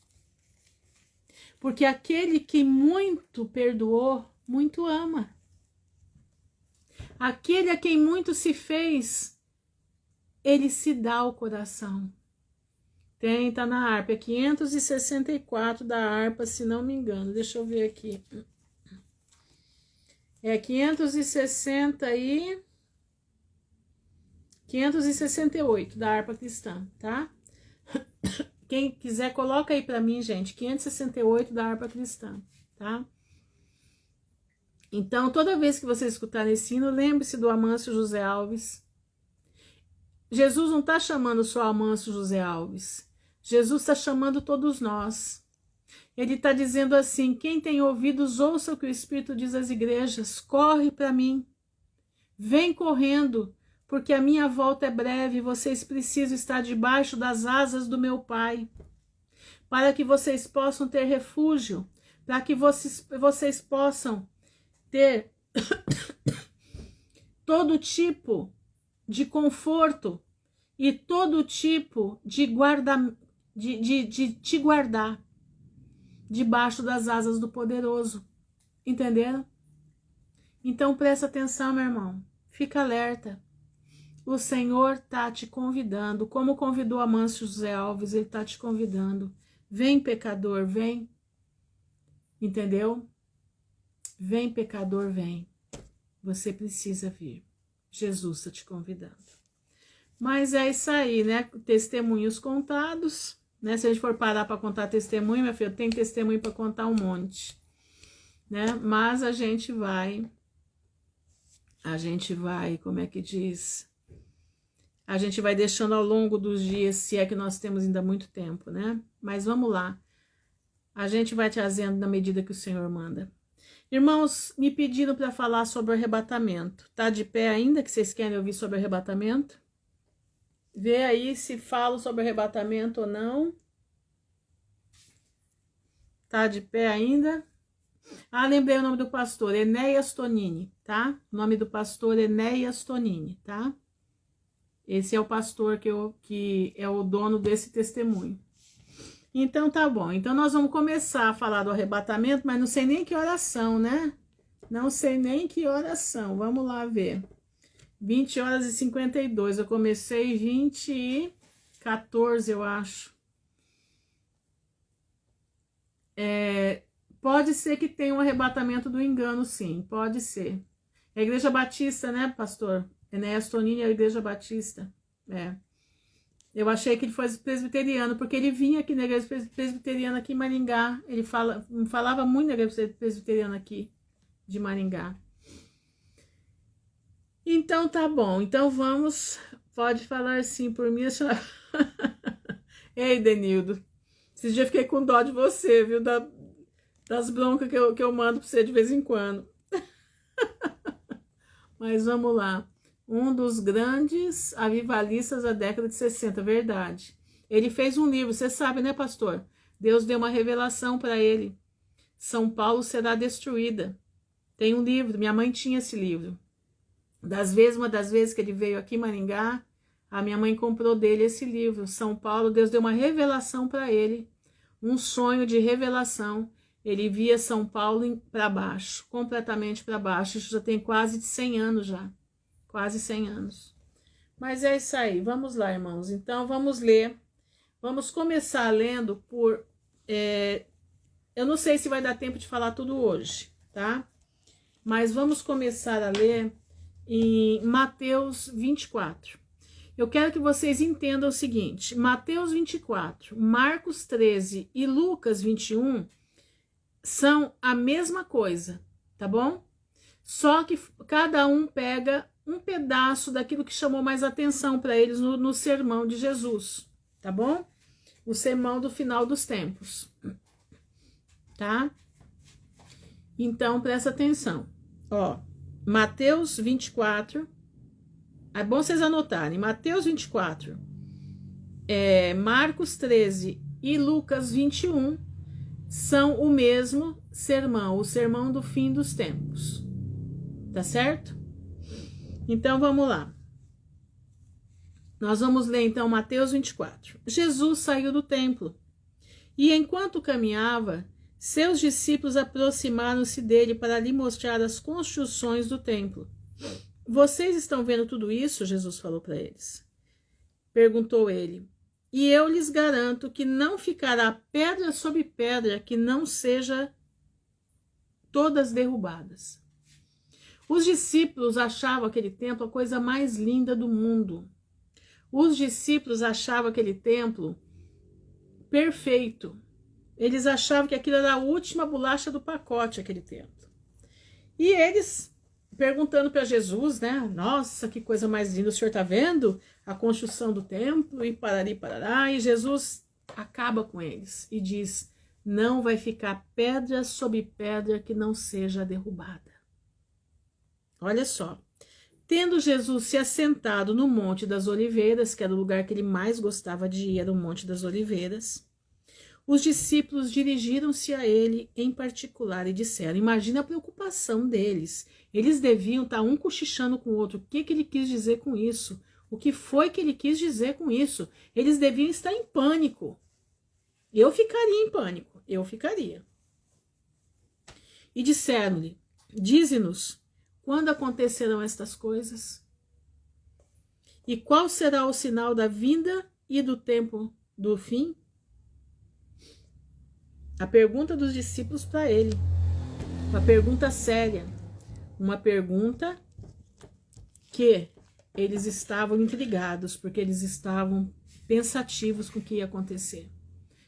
Porque aquele que muito perdoou, muito ama. Aquele a quem muito se fez, ele se dá o coração. Tá na harpa, é 564 da harpa, se não me engano. Deixa eu ver aqui. É 568 da harpa cristã, tá? Quem quiser, coloca aí pra mim, gente. 568 da harpa cristã, tá? Então, toda vez que você escutar esse hino, lembre-se do Amâncio José Alves. Jesus não está chamando só Amâncio José Alves. Jesus está chamando todos nós. Ele está dizendo assim: quem tem ouvidos, ouça o que o Espírito diz às igrejas. Corre para mim. Vem correndo, porque a minha volta é breve. Vocês precisam estar debaixo das asas do meu Pai, para que vocês possam ter refúgio, para que vocês possam ter todo tipo de conforto e todo tipo de te guardar debaixo das asas do poderoso. Entenderam? Então presta atenção, meu irmão. Fica alerta. O Senhor está te convidando, como convidou Amâncio José Alves, ele está te convidando. Vem, pecador, vem. Entendeu? Vem, pecador, vem. Você precisa vir. Jesus está te convidando. Mas é isso aí, né? Testemunhos contados, né? Se a gente for parar para contar testemunho, minha filha, tem testemunho para contar um monte, né? Mas a gente vai, como é que diz? A gente vai deixando ao longo dos dias, se é que nós temos ainda muito tempo, né? Mas vamos lá. A gente vai trazendo na medida que o Senhor manda. Irmãos, me pediram para falar sobre o arrebatamento. Tá de pé ainda que vocês querem ouvir sobre o arrebatamento? Vê aí se falo sobre o arrebatamento ou não. Tá de pé ainda? Ah, lembrei o nome do pastor, Enéas Tonini, tá? O nome do pastor Enéas Tonini, tá? Esse é o pastor que é o dono desse testemunho. Então tá bom, então nós vamos começar a falar do arrebatamento, mas não sei nem que oração, né? Não sei nem que oração, vamos lá ver. 20h52, eu comecei 20h14, eu acho. Pode ser que tenha um arrebatamento do engano, sim, pode ser. É a Igreja Batista, né, pastor? Enéas Tonini é a Igreja Batista, Eu achei que ele fosse presbiteriano, porque ele vinha aqui na igreja presbiteriana aqui em Maringá. Ele falava muito na igreja presbiteriana aqui de Maringá. Então tá bom. Então vamos. Pode falar assim por mim. Ei, Denildo. Esses dias eu fiquei com dó de você, viu? Das broncas que eu mando pra você de vez em quando. Mas vamos lá. Um dos grandes avivalistas da década de 60, verdade. Ele fez um livro, você sabe, né, pastor? Deus deu uma revelação para ele. São Paulo será destruída. Tem um livro, minha mãe tinha esse livro. Uma das vezes que ele veio aqui em Maringá, a minha mãe comprou dele esse livro. São Paulo, Deus deu uma revelação para ele. Um sonho de revelação. Ele via São Paulo para baixo, completamente para baixo. Isso já tem quase 100 anos já. Quase 100 anos. Mas é isso aí. Vamos lá, irmãos. Então, vamos ler. Vamos começar lendo por... eu não sei se vai dar tempo de falar tudo hoje, tá? Mas vamos começar a ler em Mateus 24. Eu quero que vocês entendam o seguinte. Mateus 24, Marcos 13 e Lucas 21 são a mesma coisa, tá bom? Só que cada um pega um pedaço daquilo que chamou mais atenção para eles no sermão de Jesus, tá bom? O sermão do final dos tempos, tá? Então, presta atenção. Ó, Mateus 24, é bom vocês anotarem, Mateus 24, Marcos 13 e Lucas 21 são o mesmo sermão, o sermão do fim dos tempos, tá certo? Então, vamos lá. Nós vamos ler, então, Mateus 24. Jesus saiu do templo e, enquanto caminhava, seus discípulos aproximaram-se dele para lhe mostrar as construções do templo. Vocês estão vendo tudo isso? Jesus falou para eles. Perguntou ele. E eu lhes garanto que não ficará pedra sobre pedra que não seja todas derrubadas. Os discípulos achavam aquele templo a coisa mais linda do mundo. Os discípulos achavam aquele templo perfeito. Eles achavam que aquilo era a última bolacha do pacote, aquele templo. E eles, perguntando para Jesus, né? Nossa, que coisa mais linda, o senhor está vendo a construção do templo? E parari, parará. E Jesus acaba com eles e diz, não vai ficar pedra sobre pedra que não seja derrubada. Olha só, tendo Jesus se assentado no Monte das Oliveiras, que era o lugar que ele mais gostava de ir, era o Monte das Oliveiras, os discípulos dirigiram-se a ele em particular e disseram, imagina a preocupação deles, eles deviam estar um cochichando com o outro, o que ele quis dizer com isso? O que foi que ele quis dizer com isso? Eles deviam estar em pânico. Eu ficaria em pânico, eu ficaria. E disseram-lhe, dize-nos, quando acontecerão estas coisas? E qual será o sinal da vinda e do tempo do fim? A pergunta dos discípulos para ele. Uma pergunta séria. Uma pergunta que eles estavam intrigados, porque eles estavam pensativos com o que ia acontecer.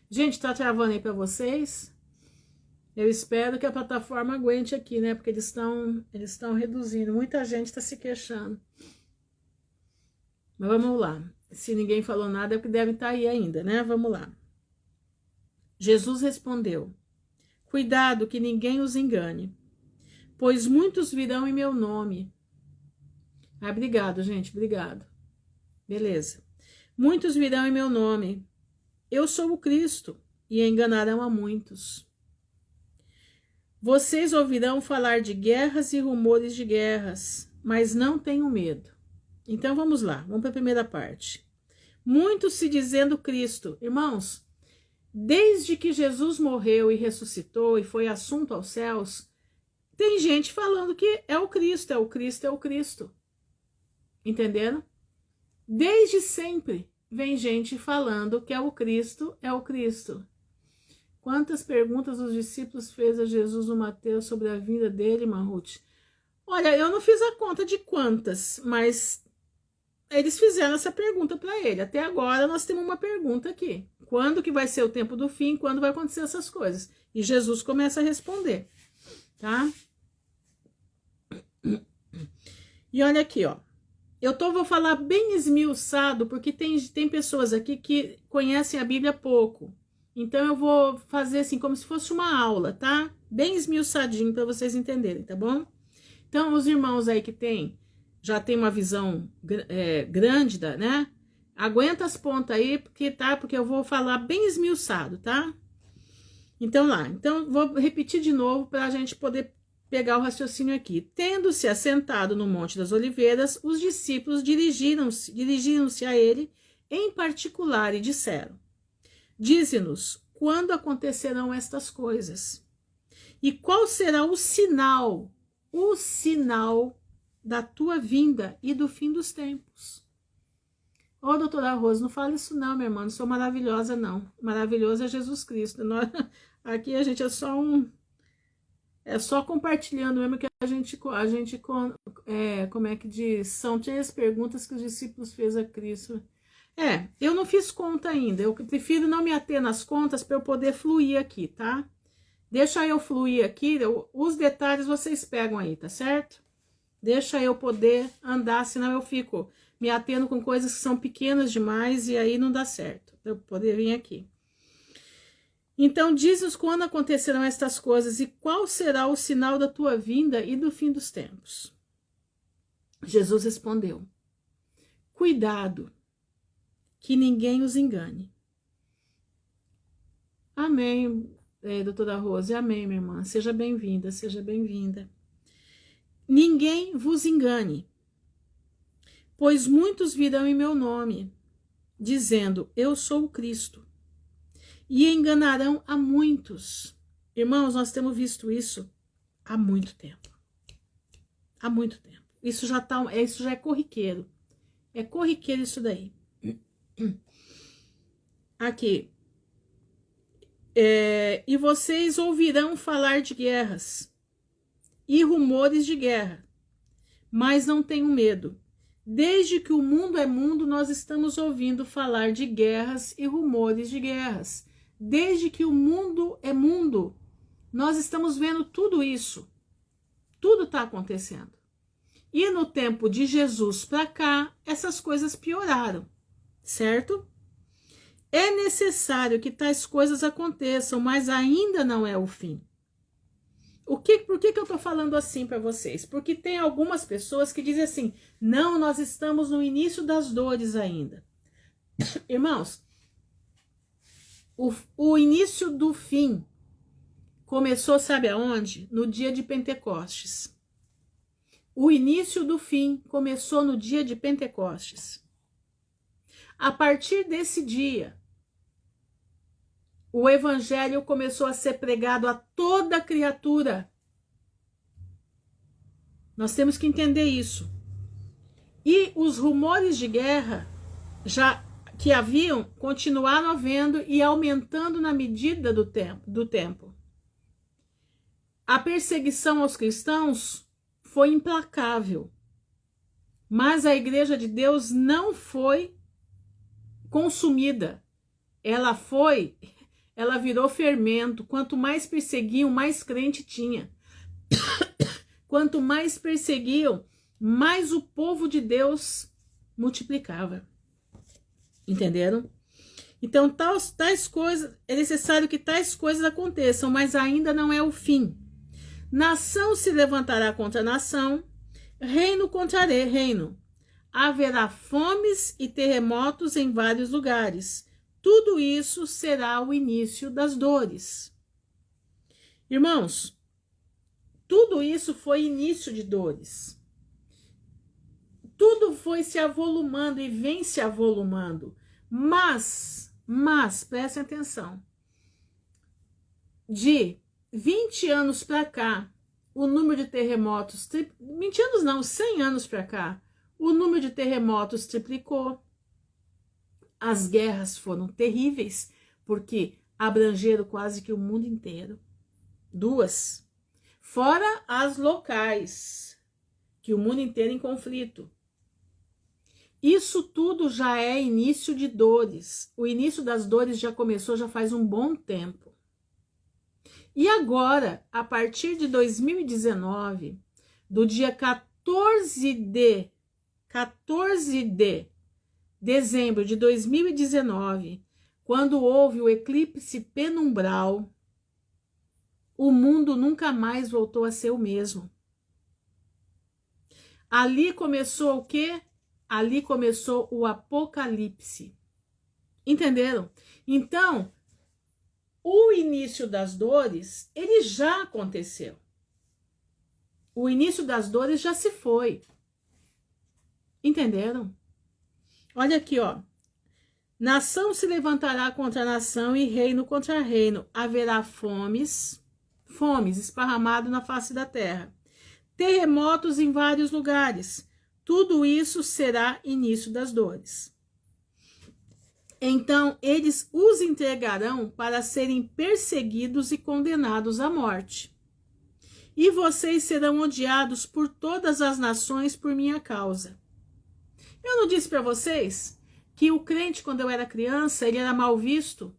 Gente, tá travando aí para vocês? Eu espero que a plataforma aguente aqui, né? Porque eles estão reduzindo. Muita gente está se queixando. Mas vamos lá. Se ninguém falou nada, é porque deve estar aí ainda, né? Vamos lá. Jesus respondeu: cuidado que ninguém os engane, pois muitos virão em meu nome. Ah, obrigado, gente, obrigado. Beleza. Muitos virão em meu nome. Eu sou o Cristo, e enganarão a muitos. Vocês ouvirão falar de guerras e rumores de guerras, mas não tenham medo. Então vamos lá, vamos para a primeira parte. Muitos se dizendo Cristo. Irmãos, desde que Jesus morreu e ressuscitou e foi assunto aos céus, tem gente falando que é o Cristo, é o Cristo, é o Cristo. Entenderam? Desde sempre vem gente falando que é o Cristo, é o Cristo. Quantas perguntas os discípulos fez a Jesus no Mateus sobre a vinda dele, Marruth? Olha, eu não fiz a conta de quantas, mas eles fizeram essa pergunta para ele. Até agora nós temos uma pergunta aqui. Quando que vai ser o tempo do fim? Quando vai acontecer essas coisas? E Jesus começa a responder, tá? E olha aqui, ó. Vou falar bem esmiuçado, porque tem pessoas aqui que conhecem a Bíblia pouco. Então eu vou fazer assim, como se fosse uma aula, tá? Bem esmiuçadinho para vocês entenderem, tá bom? Então, os irmãos aí que já tem uma visão grande, né? Aguenta as pontas aí, porque eu vou falar bem esmiuçado, tá? Então lá, vou repetir de novo para a gente poder pegar o raciocínio aqui. Tendo-se assentado no Monte das Oliveiras, os discípulos dirigiram-se a ele em particular e disseram: dize-nos, quando acontecerão estas coisas? E qual será o sinal da tua vinda e do fim dos tempos? Ô, doutora Rosa, não fala isso não, minha irmã, não sou maravilhosa não. Maravilhoso é Jesus Cristo. Aqui a gente é só compartilhando mesmo que a gente como é que diz? São 3 perguntas que os discípulos fez a Cristo. Eu não fiz conta ainda, eu prefiro não me ater nas contas para eu poder fluir aqui, tá? Deixa eu fluir aqui, os detalhes vocês pegam aí, tá certo? Deixa eu poder andar, senão eu fico me atendo com coisas que são pequenas demais e aí não dá certo, pra eu poder vir aqui. Então, diz-nos quando acontecerão estas coisas e qual será o sinal da tua vinda e do fim dos tempos. Jesus respondeu: cuidado, que ninguém os engane. Amém, doutora Rose, amém, minha irmã. Seja bem-vinda, seja bem-vinda. Ninguém vos engane, pois muitos virão em meu nome, dizendo, eu sou o Cristo, e enganarão a muitos. Irmãos, nós temos visto isso há muito tempo. Há muito tempo. Isso já é corriqueiro. É corriqueiro isso daí. Aqui. E vocês ouvirão falar de guerras e rumores de guerra, mas não tenham medo. Desde que o mundo é mundo, nós estamos ouvindo falar de guerras e rumores de guerras. Desde que o mundo é mundo, nós estamos vendo tudo isso. Tudo está acontecendo. E no tempo de Jesus para cá, essas coisas pioraram, certo? É necessário que tais coisas aconteçam, mas ainda não é o fim. Por que eu estou falando assim para vocês? Porque tem algumas pessoas que dizem assim, não, nós estamos no início das dores ainda. Irmãos, o início do fim começou, sabe aonde? No dia de Pentecostes. O início do fim começou no dia de Pentecostes. A partir desse dia, o evangelho começou a ser pregado a toda criatura. Nós temos que entender isso. E os rumores de guerra já que haviam, continuaram havendo e aumentando na medida do tempo. A perseguição aos cristãos foi implacável, mas a Igreja de Deus não foi consumida. Ela virou fermento. Quanto mais perseguiam, mais crente tinha. Quanto mais perseguiam, mais o povo de Deus multiplicava. Entenderam? Então, tais coisas, é necessário que tais coisas aconteçam, mas ainda não é o fim. Nação se levantará contra nação, reino contra reino. Haverá fomes e terremotos em vários lugares. Tudo isso será o início das dores. Irmãos, tudo isso foi início de dores. Tudo foi se avolumando e vem se avolumando. Mas, prestem atenção, de 20 anos para cá, o número de terremotos, 20 anos não, 100 anos para cá, o número de terremotos triplicou. As guerras foram terríveis, porque abrangeram quase que o mundo inteiro. 2. Fora as locais, que o mundo inteiro em conflito. Isso tudo já é início de dores. O início das dores já começou já faz um bom tempo. E agora, a partir de 2019, do dia 14 de dezembro de 2019, quando houve o eclipse penumbral, o mundo nunca mais voltou a ser o mesmo. Ali começou o quê? Ali começou o apocalipse. Entenderam? Então, o início das dores, ele já aconteceu. O início das dores já se foi. Entenderam? Olha aqui, ó. Nação se levantará contra nação e reino contra reino. Haverá fomes esparramado na face da terra. Terremotos em vários lugares. Tudo isso será início das dores. Então, eles os entregarão para serem perseguidos e condenados à morte. E vocês serão odiados por todas as nações por minha causa. Eu não disse para vocês que o crente, quando eu era criança, ele era mal visto?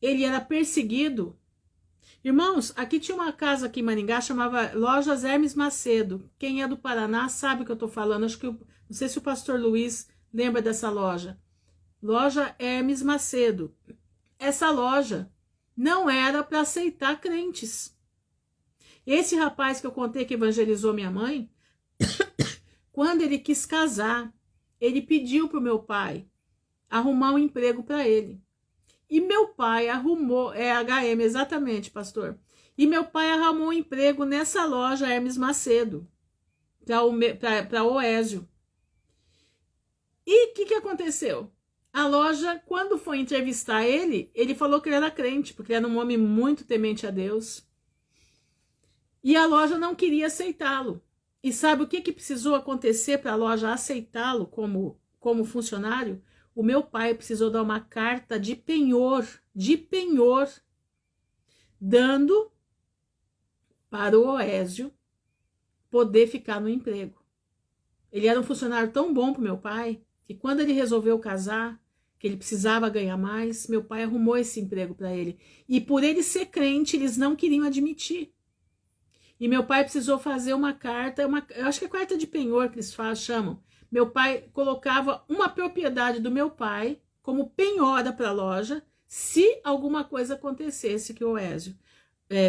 Ele era perseguido? Irmãos, aqui tinha uma casa aqui em Maringá, chamava Lojas Hermes Macedo. Quem é do Paraná sabe o que eu estou falando. Acho que não sei se o pastor Luiz lembra dessa loja. Loja Hermes Macedo. Essa loja não era para aceitar crentes. Esse rapaz que eu contei que evangelizou minha mãe, quando ele quis casar, ele pediu para o meu pai arrumar um emprego para ele. E meu pai arrumou, HM, exatamente, pastor. E meu pai arrumou um emprego nessa loja Hermes Macedo, para Oésio. E o que aconteceu? A loja, quando foi entrevistar ele, ele falou que ele era crente, porque ele era um homem muito temente a Deus. E a loja não queria aceitá-lo. E sabe o que precisou acontecer para a loja aceitá-lo como funcionário? O meu pai precisou dar uma carta de penhor, dando para o Oésio poder ficar no emprego. Ele era um funcionário tão bom para o meu pai, que quando ele resolveu casar, que ele precisava ganhar mais, meu pai arrumou esse emprego para ele. E por ele ser crente, eles não queriam admitir. E meu pai precisou fazer uma carta, eu acho que é carta de penhor que eles chamam. Meu pai colocava uma propriedade do meu pai como penhora para a loja, se alguma coisa acontecesse, que o Oésio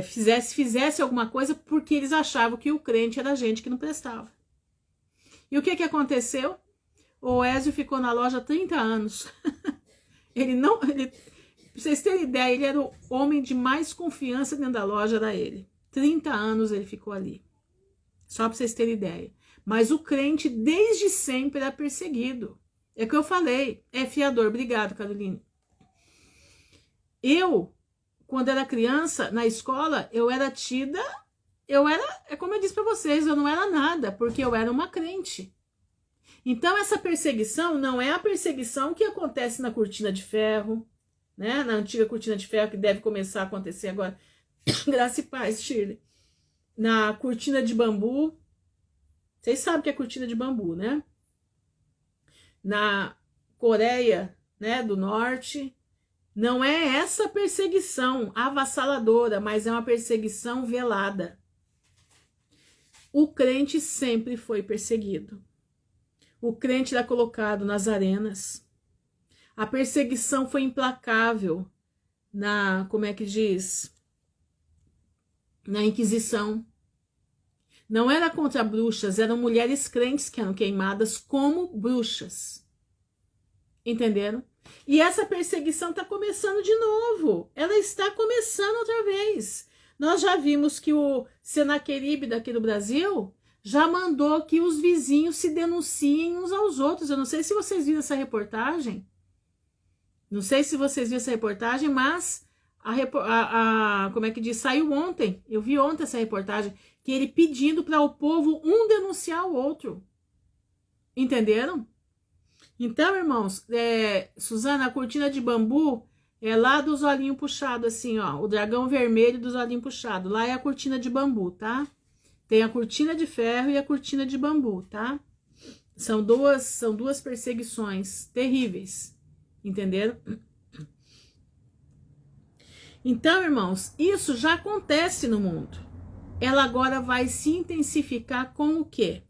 fizesse alguma coisa, porque eles achavam que o crente era gente que não prestava. E o que aconteceu? O Oésio ficou na loja 30 anos. Pra vocês terem ideia, ele era o homem de mais confiança dentro da loja, era ele. 30 anos ele ficou ali. Só para vocês terem ideia. Mas o crente desde sempre era perseguido. É o que eu falei. É fiador. Obrigado, Caroline. Eu, quando era criança, na escola, eu era tida é como eu disse para vocês, eu não era nada, porque eu era uma crente. Então essa perseguição não é a perseguição que acontece na cortina de ferro, né? Na antiga cortina de ferro, que deve começar a acontecer agora. Graça e paz, Shirley. Na cortina de bambu. Vocês sabem que é cortina de bambu, né? Na Coreia, né, do Norte. Não é essa perseguição avassaladora, mas é uma perseguição velada. O crente sempre foi perseguido. O crente era colocado nas arenas. A perseguição foi implacável como é que diz? Na Inquisição. Não era contra bruxas, eram mulheres crentes que eram queimadas como bruxas. Entenderam? E essa perseguição está começando de novo. Ela está começando outra vez. Nós já vimos que o Senaqueribe daqui do Brasil já mandou que os vizinhos se denunciem uns aos outros. Eu não sei se vocês viram essa reportagem. Não sei se vocês viram essa reportagem, mas como é que diz? Saiu ontem. Eu vi ontem essa reportagem, que ele pedindo para o povo um denunciar o outro. Entenderam? Então, irmãos, Suzana, a cortina de bambu é lá dos olhinhos puxados, assim, ó. O dragão vermelho dos olhinhos puxados. Lá é a cortina de bambu, tá? Tem a cortina de ferro e a cortina de bambu, tá? São duas perseguições terríveis. Entenderam? Então, irmãos, isso já acontece no mundo. Ela agora vai se intensificar com o quê?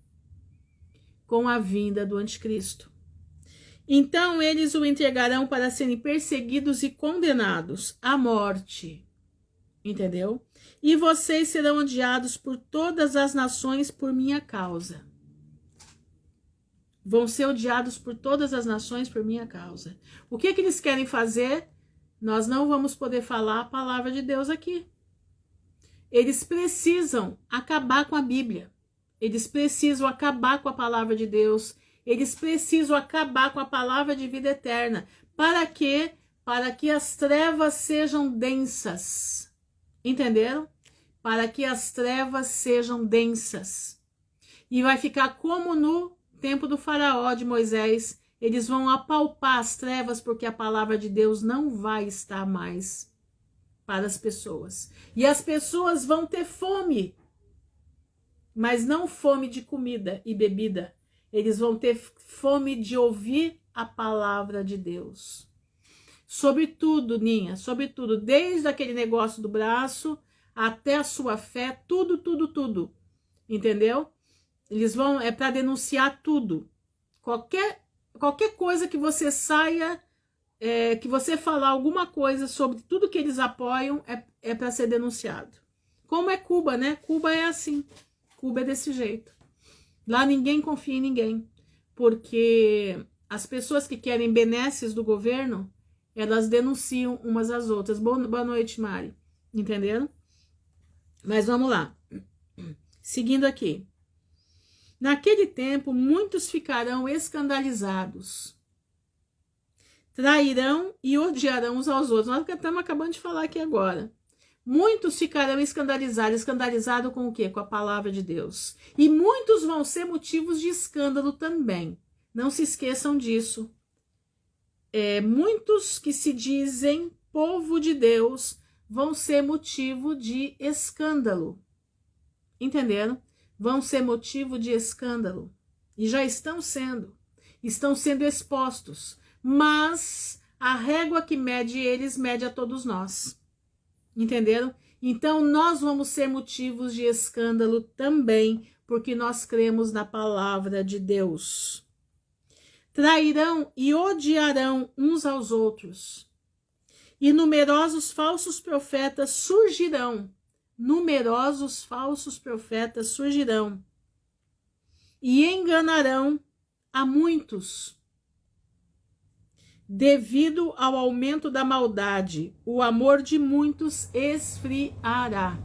Com a vinda do anticristo. Então eles o entregarão para serem perseguidos e condenados à morte. Entendeu? E vocês serão odiados por todas as nações por minha causa. Vão ser odiados por todas as nações por minha causa. O que eles querem fazer? Nós não vamos poder falar a palavra de Deus aqui. Eles precisam acabar com a Bíblia. Eles precisam acabar com a palavra de Deus. Eles precisam acabar com a palavra de vida eterna. Para quê? Para que as trevas sejam densas. Entenderam? Para que as trevas sejam densas. E vai ficar como no tempo do faraó de Moisés. Eles vão apalpar as trevas, porque a palavra de Deus não vai estar mais para as pessoas. E as pessoas vão ter fome. Mas não fome de comida e bebida. Eles vão ter fome de ouvir a palavra de Deus. Sobretudo, Ninha, sobretudo, desde aquele negócio do braço até a sua fé, tudo, tudo, tudo. Entendeu? Eles vão, é para denunciar tudo. Qualquer coisa que você saia, que você falar alguma coisa sobre tudo que eles apoiam, é para ser denunciado. Como é Cuba, né? Cuba é assim. Cuba é desse jeito. Lá ninguém confia em ninguém, porque as pessoas que querem benesses do governo, elas denunciam umas às outras. Boa noite, Mari. Entenderam? Mas vamos lá. Seguindo aqui. Naquele tempo, muitos ficarão escandalizados. Trairão e odiarão uns aos outros. Nós estamos acabando de falar aqui agora. Muitos ficarão escandalizados. Escandalizado com o quê? Com a palavra de Deus. E muitos vão ser motivos de escândalo também. Não se esqueçam disso. Muitos que se dizem povo de Deus vão ser motivo de escândalo. Entenderam? Vão ser motivo de escândalo. E já estão sendo. Estão sendo expostos. Mas a régua que mede eles, mede a todos nós. Entenderam? Então nós vamos ser motivos de escândalo também, porque nós cremos na palavra de Deus. Trairão e odiarão uns aos outros. E numerosos falsos profetas surgirão. Numerosos falsos profetas surgirão. E enganarão a muitos. Devido ao aumento da maldade, o amor de muitos esfriará.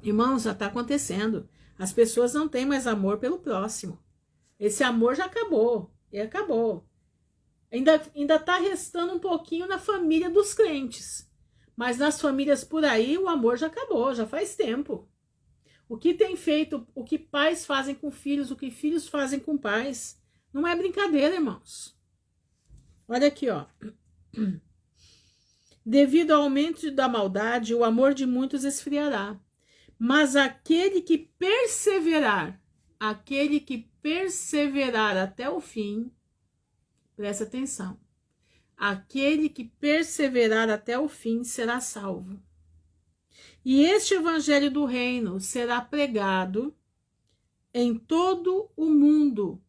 Irmãos, já está acontecendo. As pessoas não têm mais amor pelo próximo. Esse amor já acabou. E acabou. Ainda está restando um pouquinho na família dos crentes. Mas nas famílias por aí o amor já acabou, já faz tempo. O que tem feito, o que pais fazem com filhos, o que filhos fazem com pais, não é brincadeira, irmãos. Olha aqui, ó. Devido ao aumento da maldade, o amor de muitos esfriará. Mas aquele que perseverar até o fim, presta atenção, aquele que perseverar até o fim será salvo. E este evangelho do reino será pregado em todo o mundo,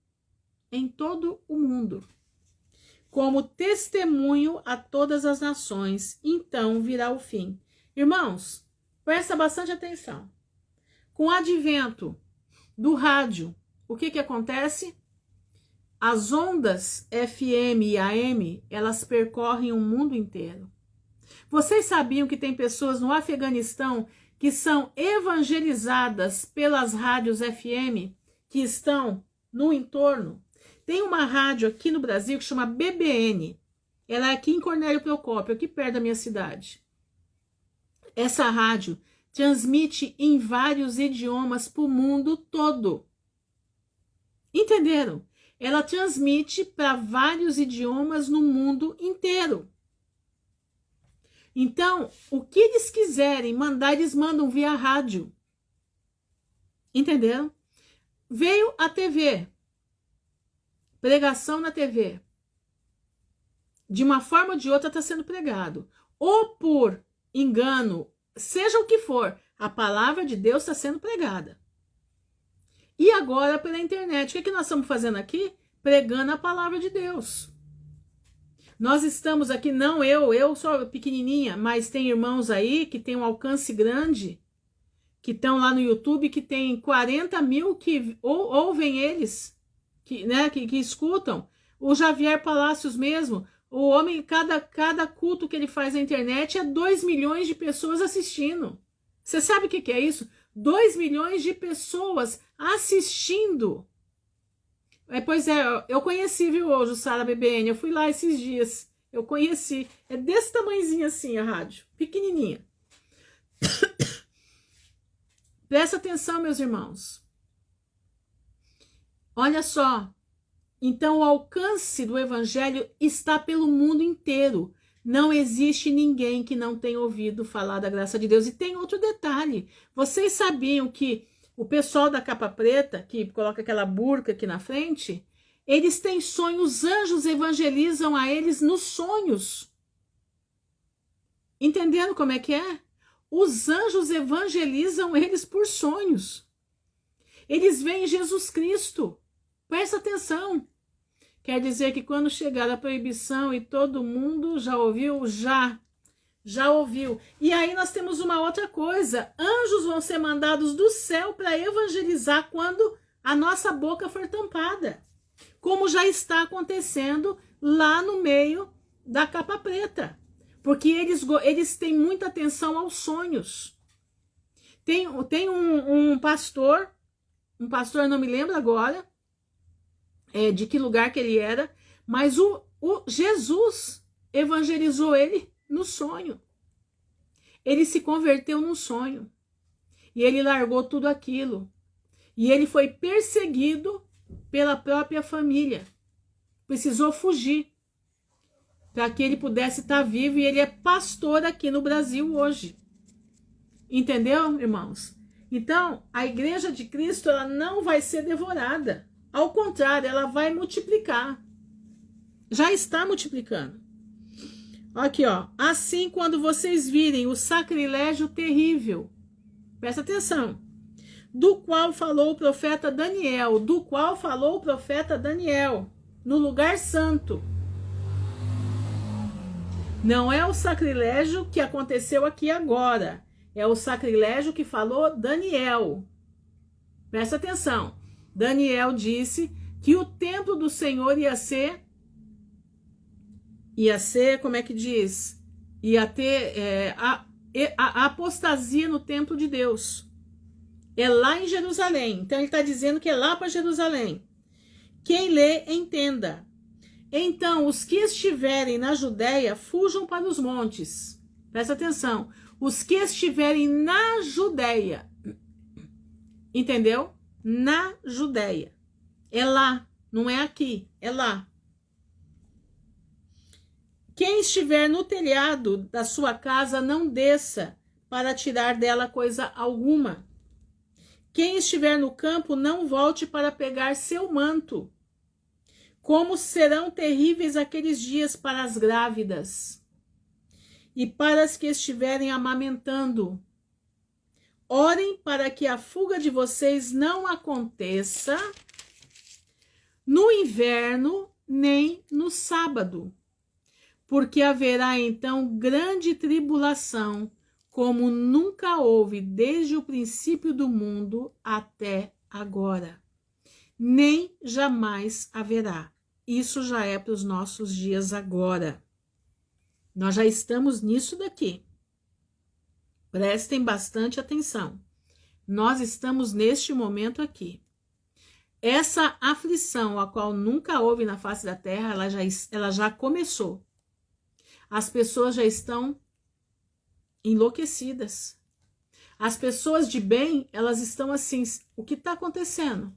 como testemunho a todas as nações, então virá o fim. Irmãos, presta bastante atenção. Com o advento do rádio, o que acontece? As ondas FM e AM, elas percorrem o mundo inteiro. Vocês sabiam que tem pessoas no Afeganistão que são evangelizadas pelas rádios FM que estão no entorno? Tem uma rádio aqui no Brasil que chama BBN. Ela é aqui em Cornélio Procópio, aqui perto da minha cidade. Essa rádio transmite em vários idiomas para o mundo todo. Entenderam? Ela transmite para vários idiomas no mundo inteiro. Então, o que eles quiserem mandar, eles mandam via rádio. Entenderam? Veio a TV. Pregação na TV. De uma forma ou de outra está sendo pregado. Ou por engano, seja o que for, a palavra de Deus está sendo pregada. E agora pela internet. O que nós estamos fazendo aqui? Pregando a palavra de Deus. Nós estamos aqui, não eu sou pequenininha, mas tem irmãos aí que tem um alcance grande, que estão lá no YouTube, que tem 40 mil que ouvem eles, que escutam. O Javier Palacios mesmo, o homem, cada culto que ele faz na internet é 2 milhões de pessoas assistindo. Você sabe o que é isso? 2 milhões de pessoas assistindo. Pois é, eu conheci, viu, hoje o Sara BBN, eu fui lá esses dias, eu conheci, é desse tamanhozinho assim a rádio, pequenininha. Presta atenção, meus irmãos. Olha só, então o alcance do evangelho está pelo mundo inteiro. Não existe ninguém que não tenha ouvido falar da graça de Deus. E tem outro detalhe, vocês sabiam que o pessoal da capa preta, que coloca aquela burca aqui na frente, eles têm sonhos, os anjos evangelizam a eles nos sonhos. Entendendo como é que é? Os anjos evangelizam eles por sonhos. Eles veem Jesus Cristo. Presta atenção. Quer dizer que quando chegar a proibição e todo mundo já ouviu, já ouviu. E aí nós temos uma outra coisa. Anjos vão ser mandados do céu para evangelizar quando a nossa boca for tampada. Como já está acontecendo lá no meio da capa preta. Porque eles têm muita atenção aos sonhos. Tem um pastor não me lembro agora de que lugar que ele era, mas o Jesus evangelizou ele no sonho. Ele se converteu no sonho. E ele largou tudo aquilo. E ele foi perseguido pela própria família. Precisou fugir para que ele pudesse estar vivo. E ele é pastor aqui no Brasil hoje. Entendeu, irmãos? Então, a igreja de Cristo, ela não vai ser devorada. Ao contrário, ela vai multiplicar. Já está multiplicando. Aqui, ó. Assim, quando vocês virem o sacrilégio terrível, presta atenção, do qual falou o profeta Daniel, no lugar santo. Não é o sacrilégio que aconteceu aqui agora, é o sacrilégio que falou Daniel. Presta atenção. Daniel disse que o templo do Senhor ia ser, como é que diz? Ia ter a apostasia no templo de Deus. É lá em Jerusalém. Então ele está dizendo que é lá para Jerusalém. Quem lê, entenda. Então os que estiverem na Judéia, fujam para os montes. Presta atenção. Os que estiverem na Judéia. Entendeu? Na Judéia. É lá, não é aqui, é lá. Quem estiver no telhado da sua casa, não desça para tirar dela coisa alguma. Quem estiver no campo, não volte para pegar seu manto. Como serão terríveis aqueles dias para as grávidas e para as que estiverem amamentando. Orem para que a fuga de vocês não aconteça no inverno nem no sábado, porque haverá então grande tribulação, como nunca houve desde o princípio do mundo até agora. Nem jamais haverá. Isso já é para os nossos dias agora. Nós já estamos nisso daqui. Prestem bastante atenção. Nós estamos neste momento aqui. Essa aflição, a qual nunca houve na face da terra, ela já começou. As pessoas já estão enlouquecidas. As pessoas de bem, elas estão assim, o que está acontecendo?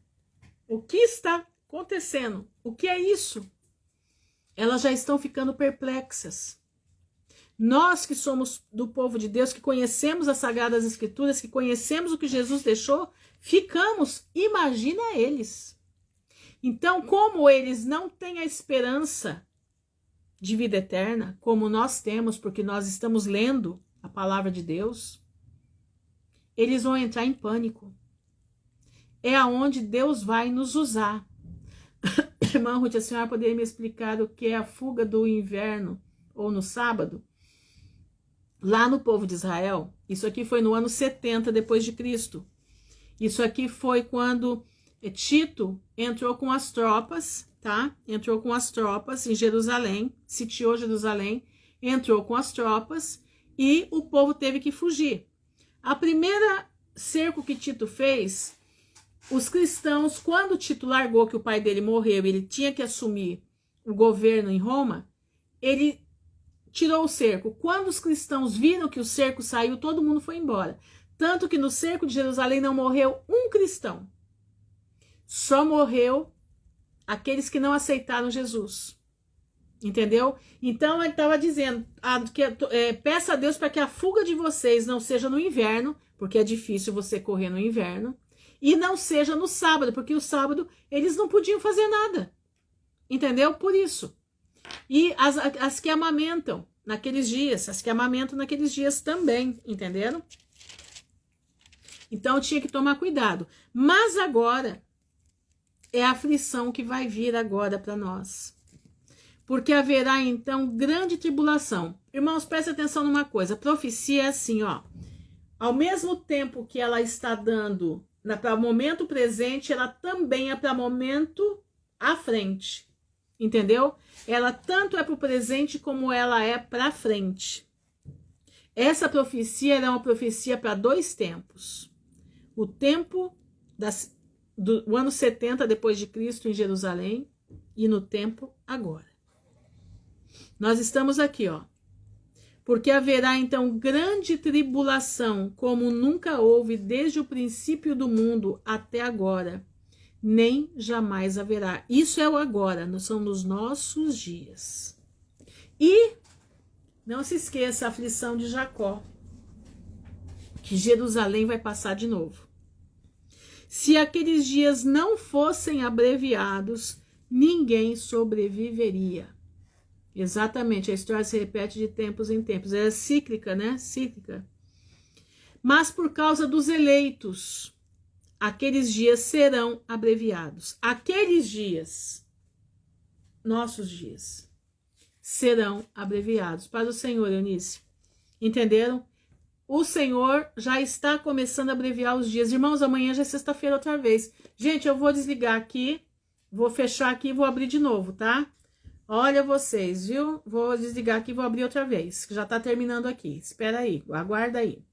O que está acontecendo? O que é isso? Elas já estão ficando perplexas. Nós que somos do povo de Deus, que conhecemos as Sagradas Escrituras, que conhecemos o que Jesus deixou, ficamos, imagina eles. Então, como eles não têm a esperança de vida eterna, como nós temos, porque nós estamos lendo a palavra de Deus, eles vão entrar em pânico. É aonde Deus vai nos usar. Irmã Ruth, a senhora poderia me explicar o que é a fuga do inverno ou no sábado? Lá no povo de Israel, isso aqui foi no ano 70 depois de Cristo. Isso aqui foi quando Tito entrou com as tropas, tá? Entrou com as tropas em Jerusalém, sitiou Jerusalém, entrou com as tropas e o povo teve que fugir. A primeira cerco que Tito fez, os cristãos, quando Tito largou que o pai dele morreu, ele tinha que assumir o governo em Roma, ele tirou o cerco. Quando os cristãos viram que o cerco saiu, todo mundo foi embora. Tanto que no cerco de Jerusalém não morreu um cristão. Só morreu aqueles que não aceitaram Jesus. Entendeu? Então ele estava dizendo, peça a Deus para que a fuga de vocês não seja no inverno, porque é difícil você correr no inverno, e não seja no sábado, porque o sábado eles não podiam fazer nada. Entendeu? Por isso. E as que amamentam naqueles dias, as que amamentam naqueles dias também, entenderam? Então tinha que tomar cuidado. Mas agora é a aflição que vai vir agora para nós. Porque haverá então grande tribulação. Irmãos, prestem atenção numa coisa. A profecia é assim, ó. Ao mesmo tempo que ela está dando para o momento presente, ela também é para o momento à frente. Entendeu? Ela tanto é para o presente como ela é para frente. Essa profecia é uma profecia para dois tempos. O tempo do ano 70 depois de Cristo em Jerusalém e no tempo agora. Nós estamos aqui, ó. Porque haverá então grande tribulação, como nunca houve desde o princípio do mundo até agora. Nem jamais haverá. Isso é o agora, são nos nossos dias. E não se esqueça a aflição de Jacó, que Jerusalém vai passar de novo. Se aqueles dias não fossem abreviados, ninguém sobreviveria. Exatamente, a história se repete de tempos em tempos. É cíclica, né? Cíclica. Mas por causa dos eleitos, aqueles dias serão abreviados. Aqueles dias, nossos dias, serão abreviados. Para o Senhor, Eunice. Entenderam? O Senhor já está começando a abreviar os dias. Irmãos, amanhã já é sexta-feira outra vez. Gente, eu vou desligar aqui, vou fechar aqui e vou abrir de novo, tá? Olha vocês, viu? Vou desligar aqui e vou abrir outra vez, que já tá terminando aqui. Espera aí, aguarda aí.